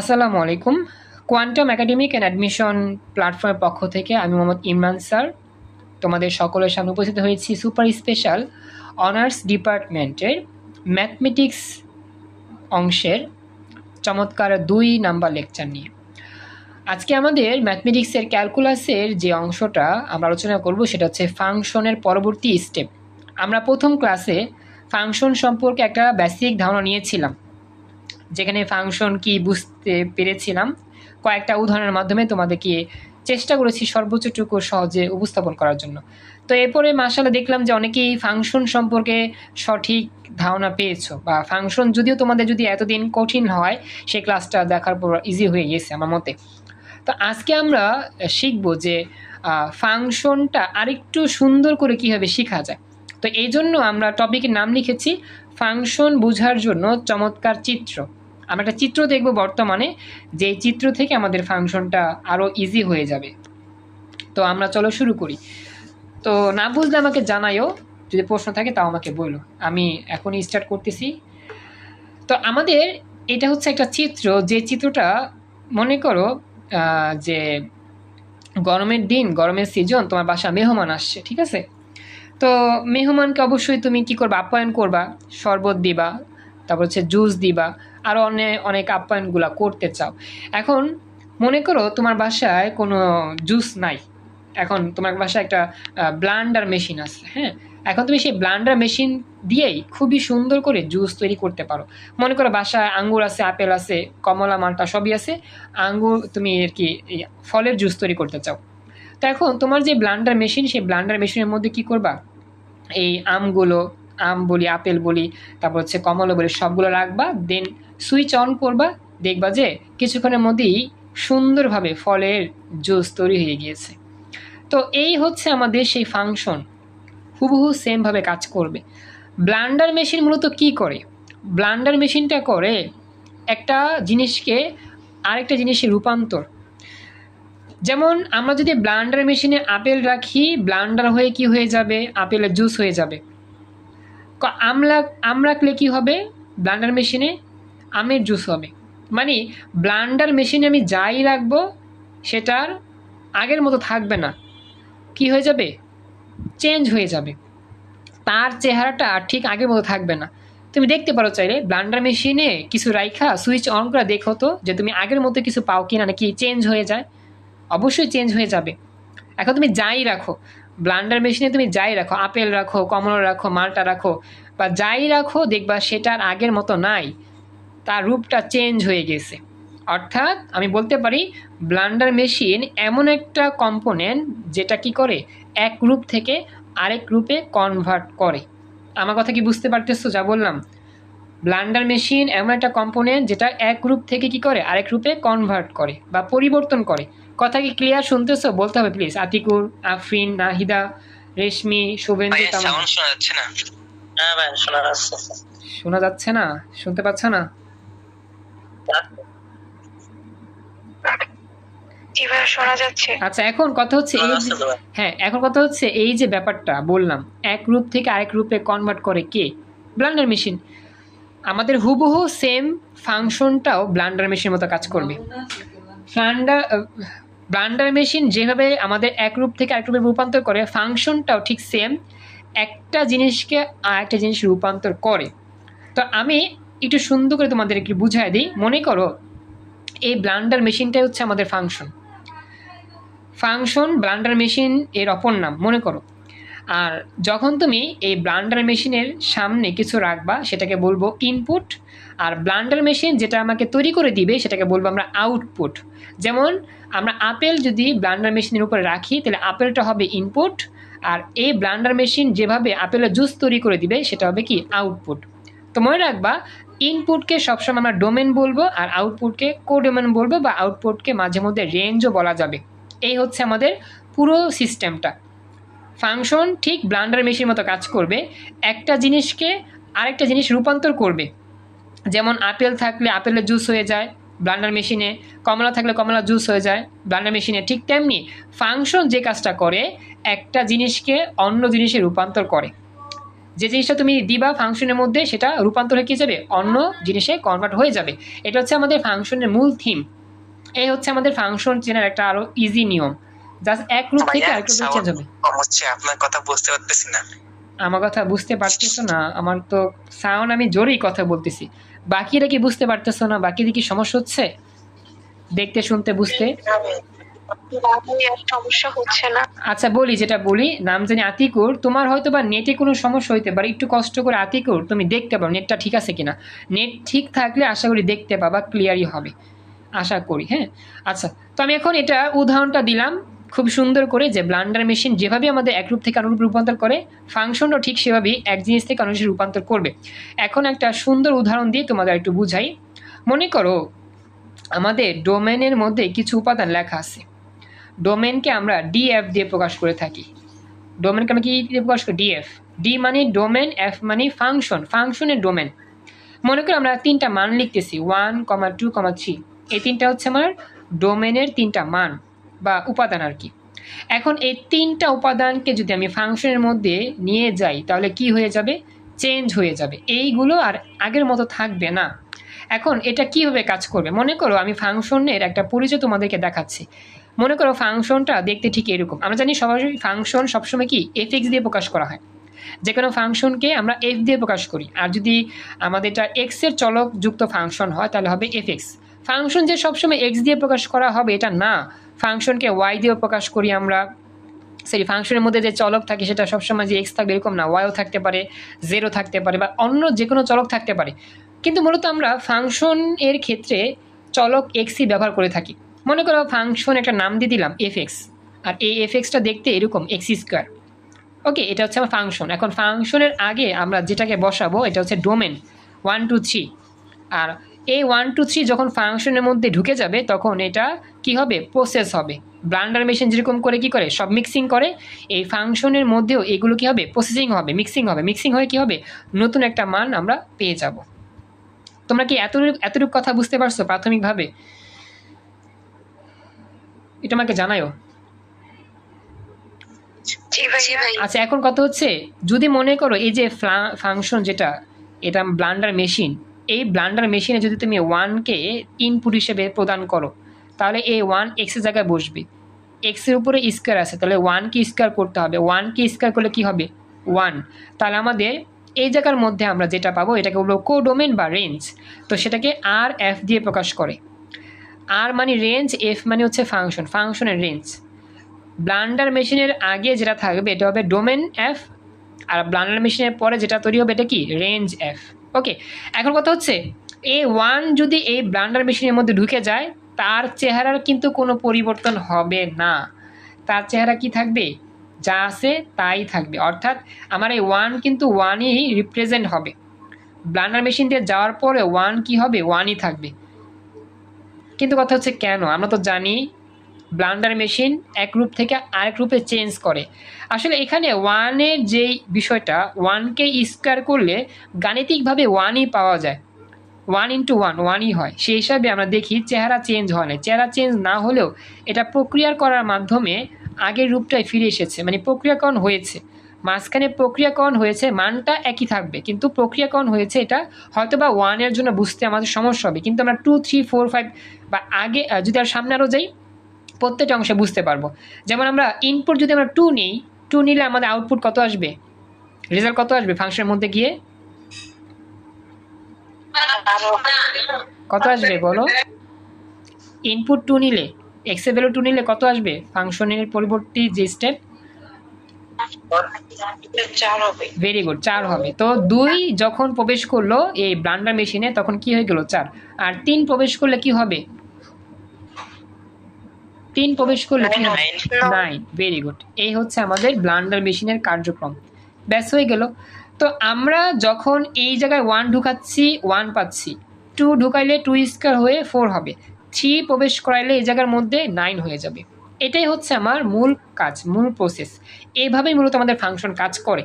আসসালামু আলাইকুম। Quantum academic and admission প্ল্যাটফর্মের পক্ষ থেকে আমি মোহাম্মদ ইমরান স্যার তোমাদের সকলের সামনে উপস্থিত হয়েছি সুপার স্পেশাল অনার্স ডিপার্টমেন্টের ম্যাথমেটিক্স অংশের চমৎকার ২ নাম্বার লেকচার নিয়ে। আজকে আমাদের ম্যাথমেটিক্সের ক্যালকুলাসের যে অংশটা আমরা আলোচনা করব সেটা হচ্ছে ফাংশনের পরবর্তী স্টেপ। আমরা প্রথম ক্লাসে ফাংশন সম্পর্কে একটা বেসিক ধারণা নিয়েছিলাম, যেখানে ফাংশন কি বুঝতে পেরেছিলাম। কয়েকটা উদাহরণের মাধ্যমে তোমাদেরকে চেষ্টা করেছি সর্বোচ্চটুকু সহজে উপস্থাপন করার জন্য। তো এরপরে মাশাআল্লাহ দেখলাম যে অনেকেই ফাংশন সম্পর্কে সঠিক ধারণা পেয়েছো, বা ফাংশন যদিও তোমাদের যদি এতদিন কঠিন হয় সেই ক্লাসটা দেখার পর ইজি হয়ে গেছে আমার মতে। তো আজকে আমরা শিখবো যে ফাংশনটা আরেকটু সুন্দর করে কীভাবে শেখা যায়। তো এই জন্য আমরা টপিকের নাম লিখেছি ফাংশন বোঝার জন্য চমৎকার চিত্র। আমরা একটা চিত্র দেখব বর্তমানে, যে চিত্র থেকে আমাদের ফাংশনটা আরও ইজি হয়ে যাবে। তো আমরা চলো শুরু করি। তো না বুঝলে আমাকে জানাইও, যদি প্রশ্ন থাকে তাও আমাকে বলো, আমি এখনই স্টার্ট করতেছি। তো আমাদের এটা হচ্ছে একটা চিত্র, যে চিত্রটা মনে করো যে গরমের দিন, গরমের সিজন, তোমার বাসা মেহমান আসছে, ঠিক আছে? তো মেহমানকে অবশ্যই তুমি কী করবা, আপ্যায়ন করবা, শরবত দিবা, তারপর হচ্ছে জুস দিবা, আরও অনেক অনেক আপ্যায়নগুলো করতে চাও। এখন মনে করো তোমার বাসায় কোনো জুস নাই, এখন তোমার বাসায় একটা ব্লান্ডার মেশিন আছে। হ্যাঁ, এখন তুমি সেই ব্লান্ডার মেশিন দিয়েই খুবই সুন্দর করে জুস তৈরি করতে পারো। মনে করো বাসায় আঙ্গুর আছে, আপেল আছে, কমলা, মালটা সবই আছে, আঙ্গুর তুমি আর কি ফলের জুস তৈরি করতে চাও। তো এখন তোমার যে ব্লান্ডার মেশিন, সেই ব্লান্ডার মেশিনের মধ্যে কী করবা, এই আমগুলো, আম বলি, আপেল বলি, তারপর হচ্ছে কমলা বলি, সবগুলো রাখবা, দেন সুইচ অন করবা, দেখবা যে কিছুক্ষণের মধ্যেই সুন্দরভাবে ফলের জুস তৈরি হয়ে গিয়েছে। তো এই হচ্ছে আমাদের সেই ফাংশন, হুবহু সেমভাবে কাজ করবে। ব্লান্ডার মেশিন মূলত কি করে? ব্লান্ডার মেশিনটা করে একটা জিনিসকে আরেকটা জিনিসে রূপান্তর। যেমন আমরা যদি ব্লান্ডার মেশিনে আপেল রাখি, ব্লান্ডার হয়ে কি হয়ে যাবে, আপেলের জুস হয়ে যাবে। আম রাখলে কি হবে, ব্লান্ডার মেশিনে আমের জুস হবে। মানে ব্লান্ডার মেশিনে আমি যাই রাখবো সেটার আগের মতো থাকবে না, কি হয়ে যাবে, চেঞ্জ হয়ে যাবে, তার চেহারাটা আর ঠিক আগের মতো থাকবে না। তুমি দেখতে পারো চাইলে ব্লান্ডার মেশিনে কিছু রাইখা সুইচ অন করে দেখো তো যে তুমি আগের মতো কিছু পাও কিনা, নাকি চেঞ্জ হয়ে যায়। অবশ্যই চেঞ্জ হয়ে যাবে। এখন তুমি যাই রাখো ব্লান্ডার মেশিনে, তুমি যাই রাখো, আপেল রাখো, কমলা রাখো, মালটা রাখো, বা যাই রাখো, দেখবা সেটার আগের মতো নাই, তার রূপটা চেঞ্জ হয়ে গেছে। অর্থাৎ আমি বলতে পারি ব্লান্ডার মেশিন এমন একটা কম্পোনেন্ট যেটা কি করে, এক রূপ থেকে আরেক রূপে কনভার্ট করে। আমার কথা কি বুঝতে পারতেছো যা বললাম? ব্লান্ডার মেশিন এমন একটা কম্পোনেন্ট যেটা এক রূপ থেকে কি করে আরেক রূপে কনভার্ট করে বা পরিবর্তন করে। কথা কি ক্লিয়ার শুনতেছো? বলতে হবে প্লিজ। আতিকুর, আফরিন, নাহিদা, রেশমি, শুভেন্দু। সাউন্ড শোনা যাচ্ছে না? হ্যাঁ ভাই, শোনা যাচ্ছে। শোনা যাচ্ছে না? শুনতে পাচ্ছ না? শোনা যাচ্ছে। আচ্ছা, এখন কথা হচ্ছে এই, হ্যাঁ, এখন কথা হচ্ছে এই যে ব্যাপারটা বললাম, এক রূপ থেকে আরেক রূপে কনভার্ট করে কে? Blunder machine. আমাদের হুবহু সেম ফাংশনটাও ব্লান্ডার মেশিনের মতো কাজ করবে। ব্লান্ডার মেশিন যেভাবে আমাদের এক রূপ থেকে আরেক রূপে রূপান্তর করে, ফাংশনটাও ঠিক সেম একটা জিনিসকে আরেকটা জিনিস রূপান্তর করে। তো আমি একটু সুন্দর করে তোমাদের একটু বুঝাই দিই। মনে করো এই ব্লান্ডার মেশিনটাই হচ্ছে আমাদের ফাংশন। ফাংশন ব্লান্ডার মেশিন এর অপর নাম, মনে করো। আর যখন তুমি এই ব্লান্ডার মেশিনের সামনে কিছু রাখবা সেটাকে বলবো ইনপুট, আর ব্লান্ডার মেশিন যেটা আমাকে তৈরি করে দিবে সেটাকে বলবো আমরা আউটপুট। যেমন আমরা আপেল যদি ব্লান্ডার মেশিনের উপরে রাখি তাহলে আপেলটা হবে ইনপুট, আর এই ব্লান্ডার মেশিন যেভাবে আপেলের জুস তৈরি করে দিবে সেটা হবে কি, আউটপুট। তো মনে রাখবা ইনপুটকে সবসময় আমরা ডোমেন বলবো, আর আউটপুটকে কোডোমেন বলবো, বা আউটপুটকে মাঝে মধ্যে রেঞ্জও বলা যাবে। এই হচ্ছে আমাদের পুরো সিস্টেমটা। ফাংশন ঠিক ব্লান্ডার মেশিনের মতো কাজ করবে, একটা জিনিসকে আরেকটা জিনিস রূপান্তর করবে। যেমন আপেল থাকলে আপেলের জুস হয়ে যায় ব্লান্ডার মেশিনে, কমলা থাকলে কমলা জুস হয়ে যায় ব্লান্ডার মেশিনে। ঠিক তেমনি ফাংশন যে কাজটা করে, একটা জিনিসকে অন্য জিনিসে রূপান্তর করে। যে জিনিসটা তুমি দিবা ফাংশনের মধ্যে সেটা রূপান্তর হয়ে কি যাবে, অন্য জিনিসে কনভার্ট হয়ে যাবে। এটা হচ্ছে আমাদের ফাংশনের মূল থিম। এই হচ্ছে আমাদের ফাংশন চেনার একটা আরো ইজি নিয়ম। জাস্ট এক রূপ থেকে আরেক রূপে চেঞ্জ হবে। আপনার কথা বুঝতে পারতেছি না। আমার কথা বুঝতে পারতেছো না? আমার তো সাউন্ড, আমি জোরেই কথা বলতেছি। বাকিরা কি বুঝতে পারতেছো না? বাকিদের কি সমস্যা হচ্ছে দেখতে, শুনতে, বুঝতে? সমস্যা হচ্ছে না। আচ্ছা বলি, যেটা বলি, নাম জানি আতিকুর। তোমার হয়তো বা নেটে কোনো সমস্যা হইতে পারে, একটু কষ্ট করে আতিকুর তুমি দেখতে পারো নেটটা ঠিক আছে কিনা। নেট ঠিক থাকলে আশা করি দেখতে পাবা, ক্লিয়ারই হবে আশা করি। হ্যাঁ, আচ্ছা, তো আমি এখন এটা উদাহরণটা দিলাম খুব সুন্দর করে, যে ব্লান্ডার মেশিন যেভাবে আমাদের একরূপ থেকে অনুরূপ রূপান্তর করে, ফাংশনও ঠিক সেভাবেই এক জিনিস থেকে অন্য জিনিসে রূপান্তর করবে। এখন একটা সুন্দর উদাহরণ দিয়ে তোমাদের একটু বুঝাই। মনে করো আমাদের ডোমেনের মধ্যে কিছু উপাদান লেখা আছে। ডোমেনকে আমরা ডিএফ দিয়ে প্রকাশ করে থাকি। ডোমেনকে আমরা কি দিয়ে প্রকাশ করি? ডিএফ। ডি মানে ডোমেন, এফ মানে ফাংশন, ফাংশনের ডোমেন। মনে করি আমরা তিনটা মান লিখতেছি, 1, 2, 3। এই তিনটা হচ্ছে আমার ডোমেনের তিনটা মান বা উপাদান আর কি। এখন এই তিনটা উপাদানকে যদি আমি ফাংশনের মধ্যে নিয়ে যাই তাহলে কি হয়ে যাবে? চেঞ্জ হয়ে যাবে। এইগুলো আর আগের মতো থাকবে না। এখন এটা কিভাবে কাজ করবে? মনে করো আমি ফাংশনের একটা পরিচয় তোমাদেরকে দেখাচ্ছি। মনে করো ফাংশনটা দেখতে ঠিক এরকম। আমরা জানি সবাই ফাংশন সবসময় কি এফএক্স দিয়ে প্রকাশ করা হয়। যে কোনো ফাংশনকে আমরা এফ দিয়ে প্রকাশ করি। আর যদি আমাদের এটা এক্সের চলক যুক্ত ফাংশন হয় তাহলে হবে এফএক্স। ফাংশন যে সবসময় এক্স দিয়ে প্রকাশ করা হবে এটা না, ফাংশনকে ওয়াই দিয়েও প্রকাশ করি আমরা। সরি, ফাংশনের মধ্যে যে চলক থাকে সেটা সবসময় যে এক্স থাকবে এরকম না, ওয়াইও থাকতে পারে, জেরো থাকতে পারে, বা অন্য যে কোনো চলক থাকতে পারে। কিন্তু মূলত আমরা ফাংশন এর ক্ষেত্রে চলক এক্সই ব্যবহার করে থাকি। মনে করো ফাংশন একটা নাম দিয়ে দিলাম এফএক্স, আর এই এফএক্সটা দেখতে এরকম এক্স স্কোয়ার। ওকে, এটা হচ্ছে আমার ফাংশন। এখন ফাংশনের আগে আমরা যেটাকে বসাবো এটা হচ্ছে ডোমেন 1, 2, 3। আর এই 1, 2, 3 যখন ফাংশনের মধ্যে ঢুকে যাবে তখন এটা কি হবে? প্রসেস হবে। ব্লান্ডার মেশিন যেরকম করে কি করে সব মিক্সিং করে, এই ফাংশনের মধ্যেও এগুলো কি হবে? প্রসেসিং হবে, মিক্সিং হবে। মিক্সিং হয়ে কি হবে? নতুন একটা মান আমরা পেয়ে যাব। তোমরা কি এতটুকু কথা বুঝতে পারছো প্রাথমিকভাবে? এটা আমাকে জানায়ও। আচ্ছা, এখন কথা হচ্ছে যদি মনে করো এই যে ফাংশন যেটা, এটা ব্লান্ডার মেশিন, এই ব্লান্ডার মেশিনে যদি তুমি 1কে ইনপুট হিসেবে প্রদান করো তাহলে এই 1 এক্সের জায়গায় বসবে। এক্সের উপরে স্কোয়ার আছে, তাহলে 1কে স্কোয়ার করতে হবে। 1কে স্কোয়ার করলে কি হবে? 1। তাহলে আমাদের এই জায়গার মধ্যে আমরা যেটা পাবো এটাকে বলবো কোডোমেন বা রেঞ্জ। তো সেটাকে আর এফ দিয়ে প্রকাশ করে। আর মানে রেঞ্জ, এফ মানে হচ্ছে ফাংশন, ফাংশনের রেঞ্জ। ব্লান্ডার মেশিনের আগে যেটা থাকবে এটা হবে ডোমেন এফ, আর ব্লান্ডার মেশিনের পরে যেটা তৈরি হবে এটা কি? Range F. ওকে, এখন কথা হচ্ছে এই 1 যদি এই ব্লান্ডার মেশিনের মধ্যে ঢুকে যায় তার চেহারার কিন্তু কোনো পরিবর্তন হবে না। তার চেহারা কি থাকবে? যা আছে তাই থাকবে। অর্থাৎ আমার এই 1 কিন্তু 1ই রিপ্রেজেন্ট হবে। ব্লান্ডার মেশিন দিয়ে যাওয়ার পরে 1 কি হবে? 1ই থাকবে। কিন্তু কথা হচ্ছে কেন? আমরা তো জানি ব্লান্ডার মেশিন এক রূপ থেকে আরেক রূপে চেঞ্জ করে। আসলে এখানে 1-এর যেই বিষয়টা, 1কে স্কোয়ার করলে গাণিতিকভাবে 1ই পাওয়া যায়। 1 × 1 1ই হয়। সেই হিসাবে আমরা দেখি চেহারা চেঞ্জ হয় না। চেহারা চেঞ্জ না হলেও এটা প্রক্রিয়ার করার মাধ্যমে আগের রূপটাই ফিরে এসেছে, মানে প্রক্রিয়াকরণ হয়েছে। মাঝখানে প্রক্রিয়াকরণ হয়েছে, মানটা একই থাকবে কিন্তু প্রক্রিয়াকরণ হয়েছে। এটা হয়তো বা 1-এর জন্য বুঝতে আমাদের সমস্যা হবে, কিন্তু আমরা 2, 3, 4, 5 বা আগে যদি আর সামনে আরও যাই প্রত্যেকটা অংশে বুঝতে পারবো। যেমন আমরা ইনপুট যদি আমরা 2 নিই, 2 নিলে আমাদের আউটপুট কত আসবে? রেজাল্ট কত আসবে ফাংশনের মধ্যে গিয়ে? কত আসবে বলো? ইনপুট 2 নিলে, এক্স এর ভ্যালু 2 নিলে কত আসবে ফাংশনের পরিবর্তে যে স্টেপ? ভেরি গুড, 4 হবে। তো 2 যখন প্রবেশ করলো এই ব্লান্ডার মেশিনে তখন কি হয়ে গেল? 4। আর 3 প্রবেশ করলে কি হবে? 3 প্রবেশ করলে কি হবে? 9। Very good. এই হচ্ছে আমাদের ব্লান্ডার মেশিনের কার্যক্রম। ব্যাস হয়ে গেল। তো আমরা যখন এই জায়গায় 1 ঢুকাচ্ছি 1 পাচ্ছি, 2 ঢুকাইলে 2 স্কোয়ার হয়ে 4 হবে, 3 প্রবেশ করাইলে এই জায়গার মধ্যে 9 হয়ে যাবে। এটাই হচ্ছে আমার মূল কাজ, মূল প্রসেস। এইভাবেই মূলত আমাদের ফাংশন কাজ করে।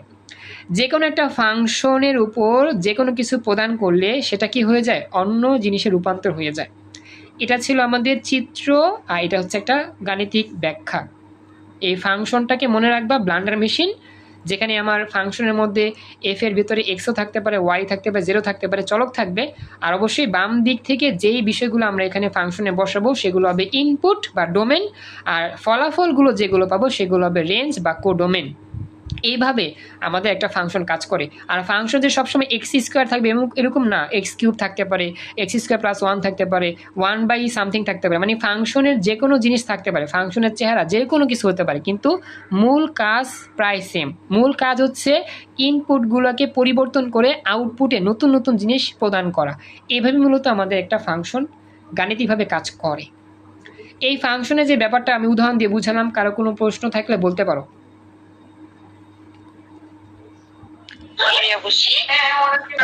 যে কোনো একটা ফাংশনের উপর যে কোনো কিছু প্রদান করলে সেটা কি হয়ে যায়? অন্য জিনিসে রূপান্তর হয়ে যায়। এটা ছিল আমাদের চিত্র, আর এটা হচ্ছে একটা গাণিতিক ব্যাখ্যা। এই ফাংশনটাকে মনে রাখবা ব্লান্ডার মেশিন, যেখানে আমার ফাংশনের মধ্যে এফ এর ভিতরে এক্সও থাকতে পারে, ওয়াই থাকতে পারে, জিরো থাকতে পারে, চলক থাকবে। আর অবশ্যই বাম দিক থেকে যেই বিষয়গুলো আমরা এখানে ফাংশনে বসাবো সেগুলো হবে ইনপুট বা ডোমেন, আর ফলাফলগুলো যেগুলো পাবো সেগুলো হবে রেঞ্জ বা কোডোমেন। এইভাবে আমাদের একটা ফাংশন কাজ করে। আর ফাংশন যে সবসময় এক্স স্কোয়ার থাকবে এরকম না, এক্স কিউব থাকতে পারে, এক্স স্কোয়ার প্লাস ওয়ান থাকতে পারে, ওয়ান বাই সামথিং থাকতে পারে, মানে ফাংশনের যে কোনো জিনিস থাকতে পারে, ফাংশনের চেহারা যে কোনো কিছু হতে পারে, কিন্তু মূল কাজ প্রায় সেম। মূল কাজ হচ্ছে ইনপুটগুলোকে পরিবর্তন করে আউটপুটে নতুন নতুন জিনিস প্রদান করা। এইভাবে মূলত আমাদের একটা ফাংশন গাণিতিকভাবে কাজ করে। এই ফাংশনের যে ব্যাপারটা আমি উদাহরণ দিয়ে বুঝালাম, কারো কোনো প্রশ্ন থাকলে বলতে পারো।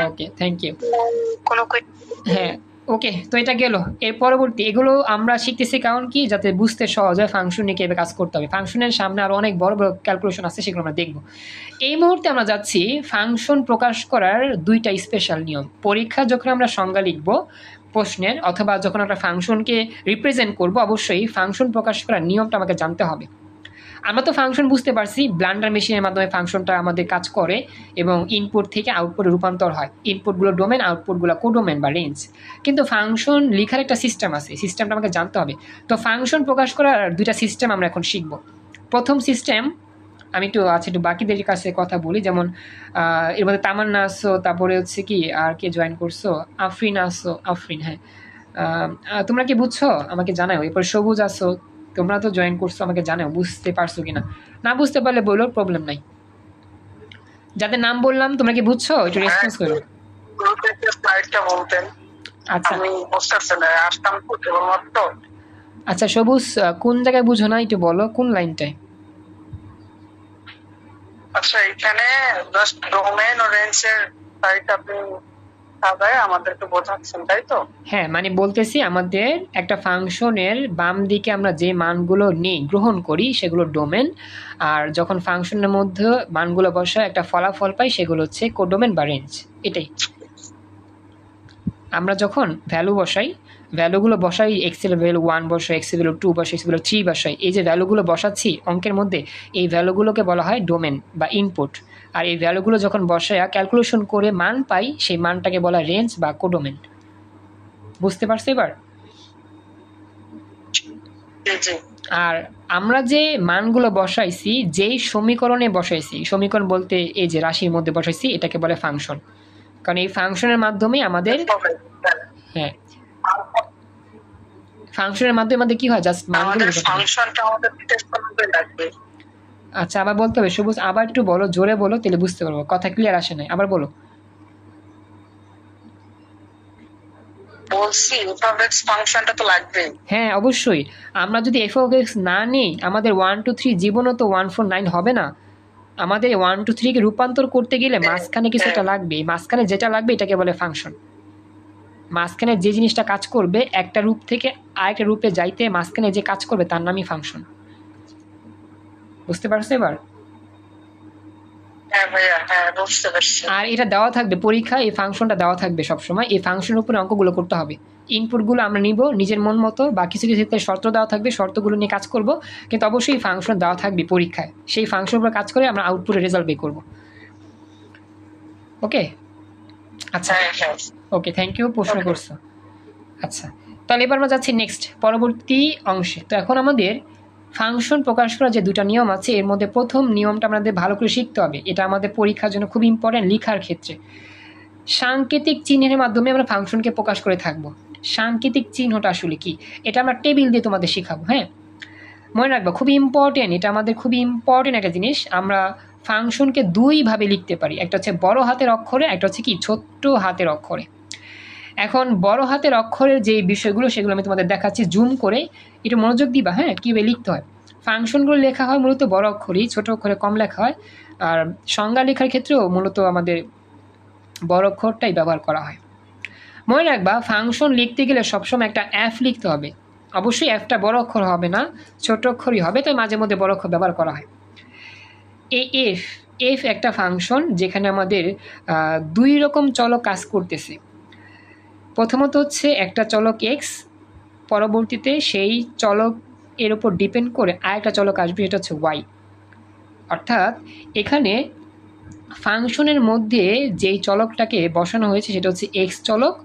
ওকে, থ্যাংক ইউ। হ্যাঁ, ওকে, তো এটা গেল। এর পরবর্তী এগুলো আমরা শিখতেছি কারণ কি, যাতে বুঝতে সহজ হয় ফাংশন নিয়ে কীভাবে কাজ করতে হবে। ফাংশনের সামনে আরও অনেক বড় বড় ক্যালকুলেশন আছে, সেগুলো আমরা দেখব। এই মুহূর্তে আমরা যাচ্ছি ফাংশন প্রকাশ করার দুইটা স্পেশাল নিয়ম। পরীক্ষা যখন আমরা সংজ্ঞা লিখব প্রশ্নের, অথবা যখন একটা ফাংশনকে রিপ্রেজেন্ট করব, অবশ্যই ফাংশন প্রকাশ করার নিয়মটা আমাকে জানতে হবে। আমরা তো ফাংশন বুঝতে পারছি, ব্লান্ডার মেশিনের মাধ্যমে ফাংশনটা আমাদের কাজ করে এবং ইনপুট থেকে আউটপুটে রূপান্তর হয়। ইনপুটগুলো ডোমেন, আউটপুটগুলো কোডোমেন বা রেঞ্জ। কিন্তু ফাংশন লেখার একটা সিস্টেম আছে, সিস্টেমটা আমাকে জানতে হবে। তো ফাংশন প্রকাশ করার দুইটা সিস্টেম আমরা এখন শিখব। প্রথম সিস্টেম, আমি একটু বাকিদের কাছে কথা বলি, যেমন এর মধ্যে তামান্না আসো, তারপরে হচ্ছে কি আর কে জয়েন করছো, আফরিন আসো, আফরিন, হ্যাঁ, তোমরা কি বুঝছো আমাকে জানাও। এরপর সবুজ আসো, তোমরা তো জয়েন করছো, আমাকে জানাও বুঝতে পারছো কিনা। না বুঝতে পারলে বলো, প্রবলেম নাই। যাদের নাম বললাম তোমরা কি বুঝছো, একটু রেসপন্স করো। আচ্ছা আচ্ছা, সবুজ কোন জায়গায় বুঝো না একটু বলো, কোন লাইনটায়? আচ্ছা, এখানে জাস্ট ডোমেন ও রেঞ্জের সাইট আপনি আমাদেরকে বোঝাচ্ছেন, তাই তো? হ্যাঁ, মানে বলতেছি আমাদের একটা ফাংশনের বাম দিকে আমরা যে মানগুলো নিই, গ্রহণ করি, সেগুলো ডোমেন। আর যখন ফাংশনের মধ্যে মানগুলো বসায় একটা ফলাফল পাই, সেগুলো হচ্ছে কোডোমেন বা রেঞ্জ। এটাই আমরা যখন ভ্যালু বসাই, ভ্যালুগুলো বসাই, এক্সের ভ্যালু 1 বসাই, এক্সের ভ্যালু 2 বসাই, এক্সের ভ্যালু 3 বসাই, এই যে ভ্যালুগুলো বসাচ্ছি অঙ্কের মধ্যে, এই ভ্যালুগুলোকে বলা হয় ডোমেন বা ইনপুট। আর এই ভ্যালুগুলো যখন বসায় ক্যালকুলেশন করে মান পাই, সেই মানটাকে বলা হয় রেঞ্জ বা কোডোমেন। বুঝতে পারছো এবার? আর আমরা যে মানগুলো বসাইছি, যেই সমীকরণে বসাইছি, সমীকরণ বলতে এই যে রাশির মধ্যে বসাইছি, এটাকে বলে ফাংশন। কারণ এই ফাংশনের মাধ্যমে আমাদের, হ্যাঁ, ফাংশনের মাধ্যমে আমাদের কি হয়, জাস্ট মানগুলো। আচ্ছা, আবার বলতে হবে সবুজ, আবার একটু বলো, জোরে বলো, তাহলে বুঝতে পারবো, কথা ক্লিয়ার আসে নাই, আবার বলো। হ্যাঁ, অবশ্যই। আমরা যদি এফ অফ এক্স না নিই, আমাদের 1 2 3 জীবনও তো 1 4 9 হবে না। আমাদের 1 2 3 কে রূপান্তর করতে গেলে মাঝখানে কিছু একটা লাগবে। মাঝখানে যেটা লাগবে এটাকে বলে ফাংশন। মাঝখানে যে জিনিসটা কাজ করবে, একটা রূপ থেকে আরেকটা রূপে যাইতে মাঝখানে যে কাজ করবে তার নামই ফাংশন। বুঝতে পারছো এবার? আর এটা দেওয়া থাকবে পরীক্ষা, এই ফাংশনটা দেওয়া থাকবে সবসময়। এই ফাংশনের উপরে অঙ্কগুলো করতে হবে। ইনপুটগুলো আমরা নিব নিজের মন মতো, বা কিছু কিছু ক্ষেত্রে শর্ত দেওয়া থাকবে, শর্তগুলো নিয়ে কাজ করব। কিন্তু অবশ্যই ফাংশন দেওয়া থাকবে পরীক্ষায়, সেই ফাংশনের উপর কাজ করে আমরা আউটপুটের রেজাল্ট বের করব। ওকে, আচ্ছা, ওকে, থ্যাংক ইউ, প্রশ্ন করছো। আচ্ছা, তাহলে এবার আমরা যাচ্ছি নেক্সট পরবর্তী অংশে। তো এখন আমাদের ফাংশন প্রকাশ করার যে দুটো নিয়ম আছে, এর মধ্যে প্রথম নিয়মটা আমাদের ভালো করে শিখতে হবে। এটা আমাদের পরীক্ষার জন্য খুব ইম্পর্টেন্ট, লেখার ক্ষেত্রে। সাংকেতিক চিহ্নের মাধ্যমে আমরা ফাংশনকে প্রকাশ করে থাকবো। সাংকেতিক চিহ্নটা আসলে কি, এটা আমরা টেবিল দিয়ে তোমাদের শেখাবো। হ্যাঁ, মনে রাখবো, খুবই ইম্পর্টেন্ট, এটা আমাদের খুবই ইম্পর্টেন্ট একটা জিনিস। আমরা ফাংশনকে দুইভাবে লিখতে পারি, একটা হচ্ছে বড় হাতের অক্ষরে, একটা হচ্ছে কি ছোট্ট হাতের অক্ষরে। এখন বড় হাতের অক্ষরের যে বিষয়গুলো, সেগুলো আমি তোমাদের দেখাচ্ছি জুম করে, একটু মনোযোগ দিবা। হ্যাঁ, কীভাবে লিখতে হয়। ফাংশনগুলো লেখা হয় মূলত বড় অক্ষরেই, ছোট অক্ষরে কম লেখা হয়। আর সংজ্ঞা লেখার ক্ষেত্রেও মূলত আমাদের বড় অক্ষরটাই ব্যবহার করা হয়। মনে রাখবা, ফাংশন লিখতে গেলে সবসময় একটা এফ লিখতে হবে। অবশ্যই এফটা বড় অক্ষর হবে না, ছোট অক্ষরই হবে, তাই মাঝে মধ্যে বড় অক্ষর ব্যবহার করা হয়। এই এফ একটা ফাংশন যেখানে আমাদের দুই রকম চলক কাজ করতেছে। প্রথমত হচ্ছে একটা চলক এক্স, পরবর্তীতে সেই চলক এর উপর ডিপেন্ড করে আরেকটা চলক আসবে, এটা হচ্ছে ওয়াই। অর্থাৎ এখানে ফাংশনের মধ্যে যেই চলকটাকে বসানো হয়েছে সেটা হচ্ছে এক্স চলক,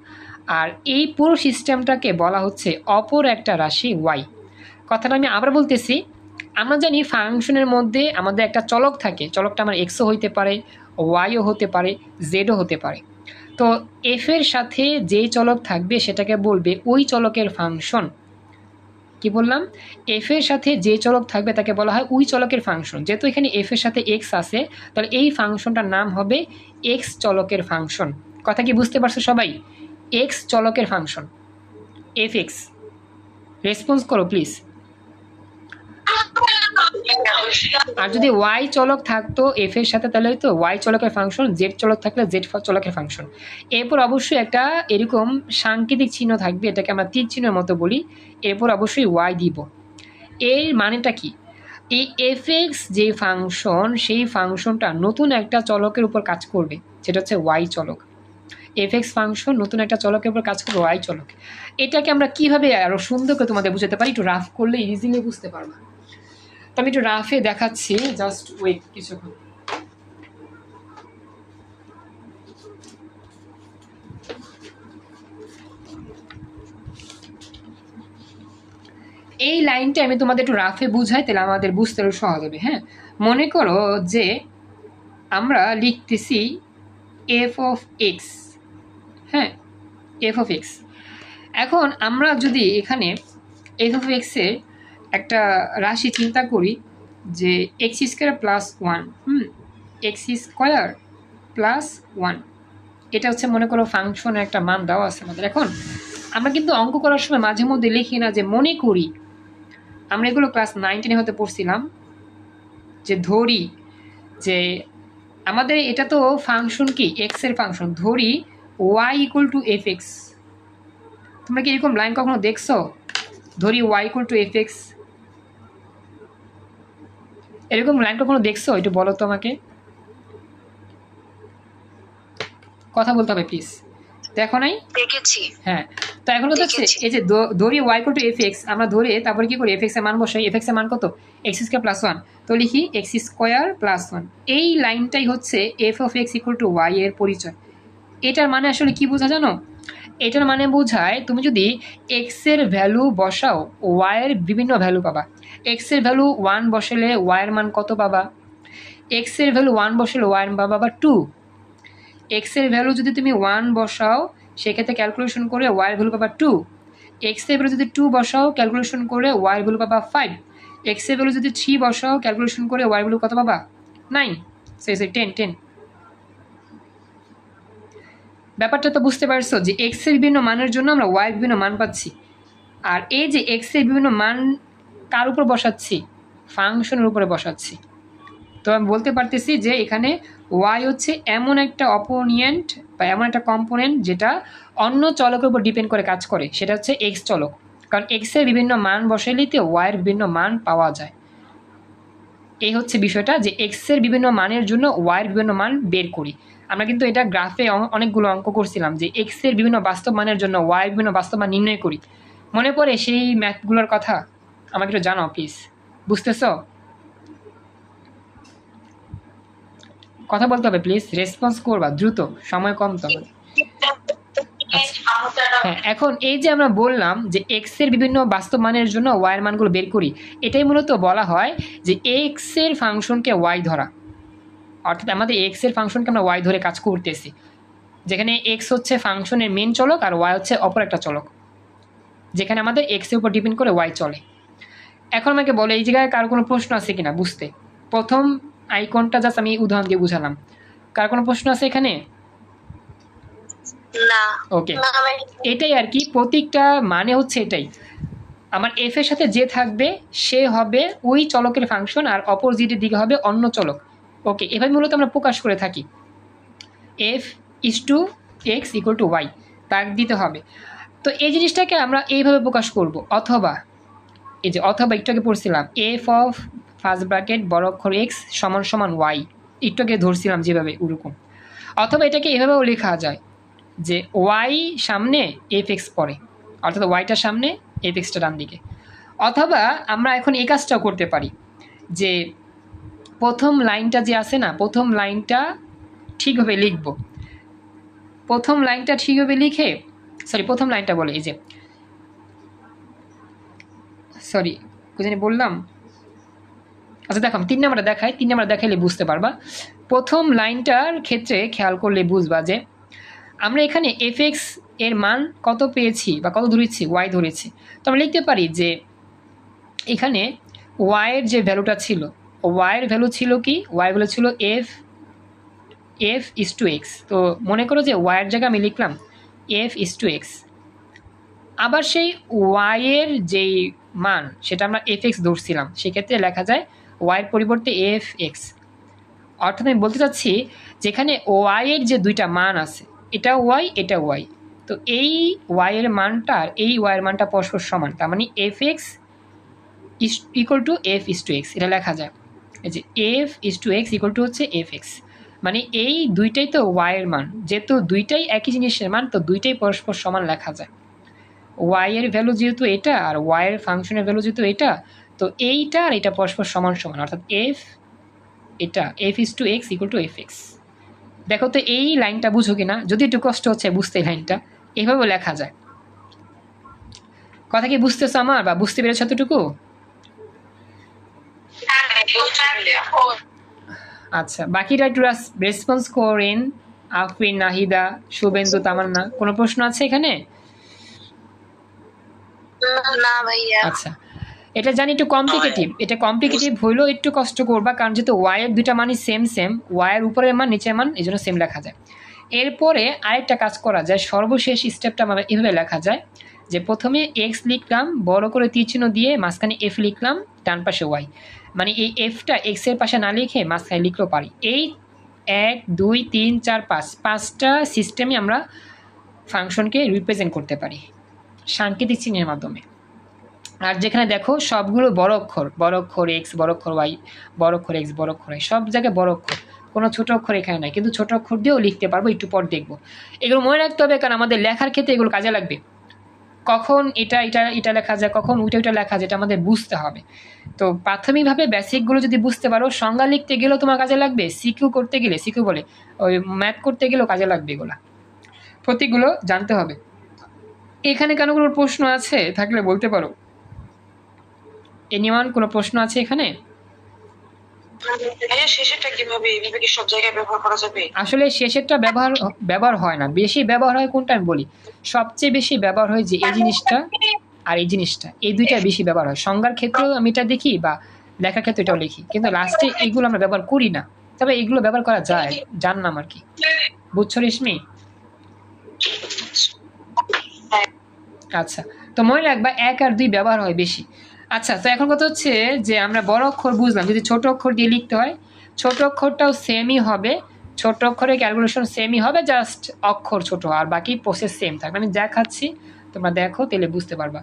আর এই পুরো সিস্টেমটাকে বলা হচ্ছে অপর একটা রাশি ওয়াই। কথাটা আমি আবার বলতেছি, আমরা জানি ফাংশনের মধ্যে আমাদের একটা চলক থাকে, চলকটা আমার এক্সও হইতে পারে, ওয়াইও হতে পারে, জেডও হতে পারে। তো এফ এর সাথে যেই চলক থাকবে সেটাকে বলবে ওই চলকের ফাংশন। কি বললাম? এফ এর সাথে যে চলক থাকবে তাকে বলা হয় ওই চলকের ফাংশন। যেহেতু এখানে এফ এর সাথে এক্স আছে, তাহলে এই ফাংশনটার নাম হবে এক্স চলকের ফাংশন। কথা কি বুঝতে পারছো সবাই? এক্স চলকের ফাংশন, এফ এক্স। রেসপন্স করো প্লিজ। আর যদি ওয়াই চলক থাকতো এফ এর সাথে, তাহলে তো ওয়াই চলকের ফাংশন, জেড চলক থাকলে জেড চলকের ফাংশন। এরপর অবশ্যই একটা এরকম সাংকেতিক চিহ্ন থাকবে, এটাকে আমরা তীর চিহ্নের মতো বলি। এরপর অবশ্যই ওয়াই দিব। এর মানেটা কি? এই এফ এক্স যে ফাংশন, সেই ফাংশনটা নতুন একটা চলকের উপর কাজ করবে, সেটা হচ্ছে ওয়াই চলক। এফ এক্স ফাংশন নতুন একটা চলকের উপর কাজ করবে, ওয়াই চলক। এটাকে আমরা কিভাবে আরো সুন্দর করে তোমাদের বুঝাতে পারি, একটু রাফ করলে ইজিলি বুঝতে পারবা। তো আমি একটু রাফে দেখাচ্ছি, জাস্ট ওয়েট কিছুক্ষণ। এই লাইনটা আমি তোমাদের একটু রাফে বুঝাই, তাহলে আমাদের বুঝতে আরো সহজ হবে। হ্যাঁ, মনে করো যে আমরা লিখতেছি এফ অফ এক্স। হ্যাঁ, এফ অফ এক্স। এখন আমরা যদি এখানে এফ অফ এক্সের একটা রাশি চিন্তা করি যে x square plus one, x square plus one, এটা হচ্ছে মনে করো ফাংশনের একটা মান দেওয়া আছে আমাদের। এখন আমরা কিন্তু অঙ্ক করার সময় মাঝে মধ্যে লিখি না যে মনে করি, আমরা এগুলো ক্লাস 9-10 হতে পড়ছিলাম, যে ধরি যে আমাদের এটা তো ফাংশন কি এক্স এর ফাংশন, ধরি y equal to f x. তোমরা কি এরকম লাইন কখনো দেখছো? ধরি y equal to f x, এরকম লাইন কখনো দেখছো? একটু বলো তো আমাকে, কথা বলতে হবে প্লিজ। দেখো নাই? দেখেছি। হ্যাঁ, তো এখন কথা হচ্ছে এই যে ধরি y equal to f x, আমরা ধরে তারপরে কি করি, এফ এক্স এর মান বসাই। এফ এক্স এর মান কত? এক্স স্কোয়ার প্লাস ওয়ান, তো লিখি এক্স স্কোয়ার প্লাস ওয়ান। এই লাইনটাই হচ্ছে f of x equal to y এর পরিচয়। এটার মানে আসলে কি বোঝা জানো? এটার মানে বোঝায় তুমি যদি এক্স এর ভ্যালু বসাও, ওয়াই এর বিভিন্ন ভ্যালু পাবা। এক্স এর ভ্যালু 1 বসালে ওয়াই এর মান কত পাবা? এক্স এর ভ্যালু 1 বসালে ওয়াই এর মান পাবা 2। এক্স এর ভ্যালু যদি তুমি 1 বসাও, সেক্ষেত্রে ক্যালকুলেশন করে ওয়াই এর ভ্যালু পাবা 2। এক্স এর ভ্যালু যদি 2 বসাও, ক্যালকুলেশন করে ওয়াই এর ভ্যালু পাবা 5। এক্স এর ভ্যালু যদি 3 বসাও, ক্যালকুলেশন করে ওয়াই এর ভ্যালু কত পাবা? 9। সেই 10। ব্যাপারটা তো বুঝতে পারছো যে এক্স এর বিভিন্ন মানের জন্য আমরা ওয়াই এর বিভিন্ন মান পাচ্ছি। আর এই যে এক্স এর বিভিন্ন মান কার উপর বসাচ্ছি? ফাংশনের উপরে বসাচ্ছি। তো আমি বলতে পারতেছি যে এখানে ওয়াই হচ্ছে এমন একটা অপোনেন্ট বা এমন একটা কম্পোনেন্ট যেটা অন্য চলকের উপর ডিপেন্ড করে কাজ করে, সেটা হচ্ছে এক্স চলক। কারণ এক্স এর বিভিন্ন মান বসাইলেতে ওয়াই এর বিভিন্ন মান পাওয়া যায়। এই হচ্ছে বিষয়টা, যে এক্স এর বিভিন্ন মানের জন্য ওয়াই এর বিভিন্ন মান বের করি। আমরা কিন্তু এটা গ্রাফে অনেকগুলো অঙ্ক করছিলাম যে এক্স এর বিভিন্ন বাস্তব মানের জন্য ওয়াই এর বিভিন্ন বাস্তব মান নির্ণয় করি। মনে পড়ে সেই ম্যাথগুলোর কথা? আমাকে একটু জানাও প্লিজ। বুঝতেছ? কথা বলতে হবে প্লিজ, রেসপন্স করবা দ্রুত, সময় কম তো আমাদের। হ্যাঁ, এখন এই যে আমরা বললাম যে এক্স এর বিভিন্ন বাস্তব মানের জন্য ওয়াই এর মানগুলো বের করি, এটাই মূলত বলা হয় যে এক্স এর ফাংশনকে ওয়াই ধরা। অর্থাৎ আমাদের এক্স এর ফাংশনকে আমরা ওয়াই ধরে কাজ করতেছি, যেখানে এক্স হচ্ছে ফাংশনের মেন চলক আর ওয়াই হচ্ছে অপর একটা চলক, যেখানে আমাদের এক্স এর উপর ডিপেন্ড করে ওয়াই চলে। এখন আমাকে বলে এই জায়গায় কার কোনো প্রশ্ন আছে কিনা বুঝতে? প্রথম আইকনটা জাস্ট আমি উদাহরণ দিয়ে বুঝালাম। কার কোনো প্রশ্ন আছে এখানে? না। ওকে, এটাই আর কি, প্রতীকটা মানে হচ্ছে এটাই। আমার এফ এর সাথে যে থাকবে সে হবে ওই চলকের ফাংশন, আর অপোজিটের দিকে হবে অন্য চলক। ওকে, এভাবে মূলত আমরা প্রকাশ করে থাকি f is to x equal to y, তাক দিতে হবে। তো এই জিনিসটাকে আমরা এইভাবে প্রকাশ করব, অথবা এই যে অথবা একটু আগে পড়ছিলাম এফ অফ ফার্স্ট ব্র্যাকেট বড় অক্ষর এক্স সমান সমান ওয়াই, একটু আগে ধরছিলাম যেভাবে ওরকম। অথবা এটাকে এভাবেও লেখা যায় যে ওয়াই সামনে এফ এক্স পরে, অর্থাৎ ওয়াইটার সামনে এফ এক্সটা ডান দিকে। অথবা আমরা এখন এই কাজটাও করতে পারি যে প্রথম লাইনটা যে আছে না, প্রথম লাইনটা ঠিকভাবে লিখব। প্রথম লাইনটা ঠিকভাবে লিখে, সরি প্রথম লাইনটা বলে, এই যে সরি কোথায় বললাম, আচ্ছা দেখো 3 নাম্বারটা দেখাই, 3 নাম্বার দেখাইলে বুঝতে পারবা। প্রথম লাইনটার ক্ষেত্রে খেয়াল করলে বুঝবা যে আমরা এখানে এফএক্স এর মান কত পেয়েছি বা কত ধরেছি, ওয়াই ধরেছি। তো আমরা লিখতে পারি যে এখানে ওয়াইয়ের যে ভ্যালুটা ছিল, ওয়াইয়ের ভ্যালু ছিল কি, ওয়াই ভ্যালু ছিল এফ ইস টু এক্স। তো মনে করো যে ওয়াইয়ের জায়গায় আমি লিখলাম এফ ইস টু এক্স। আবার সেই ওয়াইয়ের যেই মান সেটা আমরা এফ এক্স ধরছিলাম, সেক্ষেত্রে লেখা যায় ওয়াইয়ের পরিবর্তে এফ এক্স। অর্থাৎ আমি বলতে চাচ্ছি যেখানে ওয়াইয়ের যে দুইটা মান আছে, এটা ওয়াই এটা ওয়াই, তো এই ওয়াইয়ের মানটা আর এই ওয়াইয়ের মানটা পরস্পর সমান, তার মানে f x is equal to f is to x, এটা লেখা যায়। এই যে f is to x equal to হচ্ছে এফ এক্স, মানে এই দুইটাই তো ওয়াইয়ের মান, যেহেতু দুইটাই একই জিনিসের মান, তো দুইটাই পরস্পর সমান লেখা যায়। ওয়াইয়ের ভ্যালু যেহেতু এটা আর ওয়াইয়ের ফাংশনের ভ্যালু যেহেতু এটা, তো এইটা আর এটা পরস্পর সমান সমান, অর্থাৎ এটা f is to x equal to f x. দেখো তো এই লাইনটা বুঝো কিনা, যদি একটু কষ্ট হচ্ছে বুঝতে এই লাইনটা, এইভাবে লেখা যায়। কথা কি বুঝতেছো আমার, বা বুঝতে পেরেছো এতটুকু? আচ্ছা, বাকিটা একটু রেসপন্স করেন। আফরিন, নাহিদা, শুভেন্দু, তামান্না, কোনো প্রশ্ন আছে এখানে? না ভাইয়া। আচ্ছা, এটা জানি একটু কমপ্লিকেটিভ, এটা কমপ্লিকেটিভ হইলেও একটু কষ্ট করবা, কারণ যেহেতু ওয়াইয়ের দুইটা মানই সেম, ওয়াইয়ের উপরের মান নিচের মান এই জন্য সেম লেখা যায়। এরপরে আরেকটা কাজ করা যায়, সর্বশেষ স্টেপটা আমরা এভাবে লেখা যায় যে প্রথমে এক্স লিখলাম, বড় করে তীরচিহ্ন দিয়ে মাঝখানে এফ লিখলাম, ডান পাশে ওয়াই, মানে এই এফটা এক্সের পাশে না লিখে মাঝখানে লিখলেও পারি। এই 1 2 3 4 5 5টা সিস্টেমে আমরা ফাংশনকে রিপ্রেজেন্ট করতে পারি সাংকেতিক চিহ্নের মাধ্যমে। আর যেখানে দেখো সবগুলো বড় অক্ষর এক্স, বড় অক্ষর ওয়াই, বড় অক্ষর এক্স, বড় অক্ষর ওয়াই, সব জায়গায় বড় অক্ষর, কোনো ছোট অক্ষর এখানে নাই, কিন্তু ছোট অক্ষর দিয়েও লিখতে পারবো, একটু পর দেখবো। এগুলো মনে রাখতে হবে, কারণ আমাদের লেখার ক্ষেত্রে এগুলো কাজে লাগবে। কখন এটা লেখা যায়, কখন ওইটা লেখা যায়, এটা আমাদের বুঝতে হবে। তো প্রাথমিকভাবে বেসিকগুলো যদি বুঝতে পারো, সংজ্ঞা লিখতে গেলেও তোমার কাজে লাগবে, সিকিউ করতে গেলে, সিকিউ বলে ওই ম্যাথ করতে গেলেও কাজে লাগবে, এগুলো প্রতীকগুলো জানতে হবে। এখানে কেন কোনো প্রশ্ন আছে থাকলে বলতে পারো। এনিওয়ান, কোনো প্রশ্ন আছে এখানে? শেষেরটা কিভাবে, এভাবে কি সব জায়গায় ব্যবহার করা যাবে? আসলে শেষেরটা ব্যবহার হয় না, বেশি ব্যবহার হয় কোনটা আমি বলি। সবচেয়ে বেশি ব্যবহার হয় যে এই জিনিসটা আর এই জিনিসটা, এই দুইটা বেশি ব্যবহার হয়। সংজ্ঞার ক্ষেত্রেও আমি এটা দেখি, বা লেখার ক্ষেত্রে এটাও লিখি, কিন্তু লাস্টে এইগুলো আমরা ব্যবহার করি না, তবে এগুলো ব্যবহার করা যায়, জানলাম আর কি। বুঝছো রেশমি? আচ্ছা, তো মনে রাখবা 1 আর 2 ব্যবহার হয় বেশি। আচ্ছা, তো এখন কথা হচ্ছে যে আমরা বড় অক্ষর বুঝলাম, যদি ছোট অক্ষর দিয়ে লিখতে হয়, ছোট অক্ষরটাও সেমই হবে, ছোট অক্ষরে ক্যালকুলেশন সেমই হবে, জাস্ট অক্ষর ছোট আর বাকি প্রসেস সেম থাকবে। আমি দেখাচ্ছি, তোমরা দেখো তাহলে বুঝতে পারবা।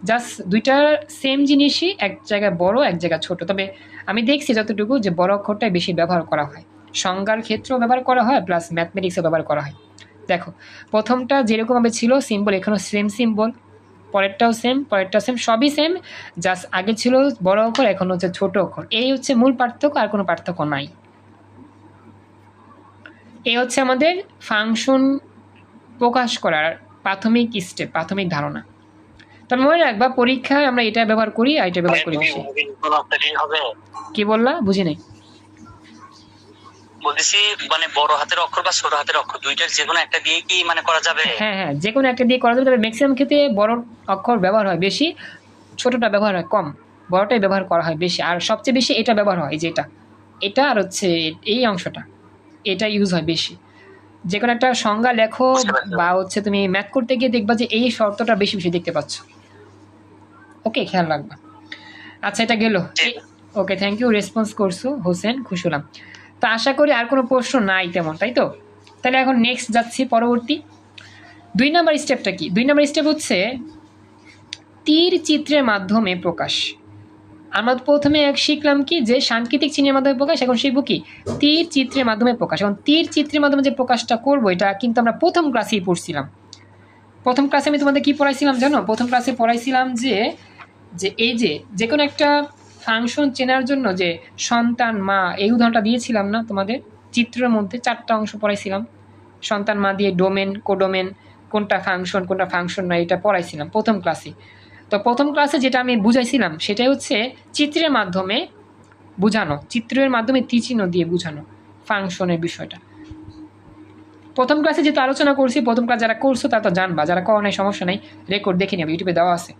জাস্ট দুইটা সেম জিনিসই, এক জায়গায় বড় এক জায়গায় ছোট, তবে আমি দেখছি যতটুকু যে বড় অক্ষরটাই বেশি ব্যবহার করা হয়, সংজ্ঞার ক্ষেত্রেও ব্যবহার করা হয়, প্লাস ম্যাথমেটিক্সও ব্যবহার করা হয়। দেখো প্রথমটা যেরকমভাবে ছিল সিম্বল, এখানেও সেম সিম্বল, পরেরটাও সেম, সবই সেম, জাস্ট আগে ছিল বড় অক্ষর, এখন হচ্ছে ছোট অক্ষর। এই হচ্ছে মূল পার্থক্য, আর কোনো পার্থক্য নাই। এই হচ্ছে আমাদের ফাংশন প্রকাশ করার প্রাথমিক স্টেপ, প্রাথমিক ধারণা। তবে মনে রাখবা পরীক্ষায় আমরা এটা ব্যবহার করি আর এটা ব্যবহার করি বেশি। কি বললা, বুঝি নাই। বলতেছি মানে বড় হাতের অক্ষর বা ছোট হাতের অক্ষর দুইটার যে কোনো একটা দিয়ে কি মানে করা যাবে? হ্যাঁ, যে কোনো একটা দিয়ে করা যাবে, তবে ম্যাক্সিমাম ক্ষেত্রে বড় অক্ষর ব্যবহার হয় বেশি, ছোটটা ব্যবহার হয় কম, বড়টাই ব্যবহার করা হয় বেশি। আর সবচেয়ে বেশি এটা ব্যবহার হয়, যে এটা আর হচ্ছে এই অংশটা, এটা ইউজ হয় বেশি। যে কোনো একটা সংজ্ঞা লেখো বা হচ্ছে তুমি ম্যাথ করতে গিয়ে দেখবা যে এই শর্তটা বেশি বেশি দেখতে পাচ্ছ। ওকে, খেয়াল রাখবা। আচ্ছা, এটা গেল। ওকে, থ্যাংক ইউ, রেসপন্স করছো হোসেন, খুশি হলাম। তো আশা করি আর কোনো প্রশ্ন নাই তেমন, তাই তো? তাহলে এখন নেক্সট যাচ্ছি, পরবর্তী 2 নম্বর স্টেপটা কি? 2 নম্বর স্টেপ হচ্ছে তীর চিত্রের মাধ্যমে প্রকাশ। আমরা প্রথমে শিখলাম কি যে সাংকেতিক চিহ্নের মাধ্যমে প্রকাশ, এখন শিখব কি তীর চিত্রের মাধ্যমে প্রকাশ। এখন তীর চিত্রের মাধ্যমে যে প্রকাশটা করব, এটা কিন্তু আমরা প্রথম ক্লাসেই পড়ছিলাম। প্রথম ক্লাসে আমি তোমাদের কি পড়াইছিলাম জানো? প্রথম ক্লাসে পড়াইছিলাম যে এই যে কোনো একটা ফাংশন চেনার জন্য যে সন্তান মা এই উদাহরণটা দিয়েছিলাম না তোমাদের চিত্রের মধ্যে 4টা অংশ পড়াইছিলাম, সন্তান মা দিয়ে ডোমেন কোডোমেন কোনটা ফাংশন না এটা পড়াইছিলাম প্রথম ক্লাসে। তো প্রথম ক্লাসে যেটা আমি বুঝাইছিলাম সেটাই হচ্ছে চিত্রের মাধ্যমে বোঝানো, চিত্রের মাধ্যমে তীরচিহ্ন দিয়ে বোঝানো ফাংশনের বিষয়টা। প্রথম ক্লাসে যেহেতু আলোচনা করছি, প্রথম ক্লাস যারা করছো তারা তো জানবা, যারা করো নাই সমস্যা নেই, রেকর্ড দেখে নেবে, ইউটিউবে দেওয়া আছে।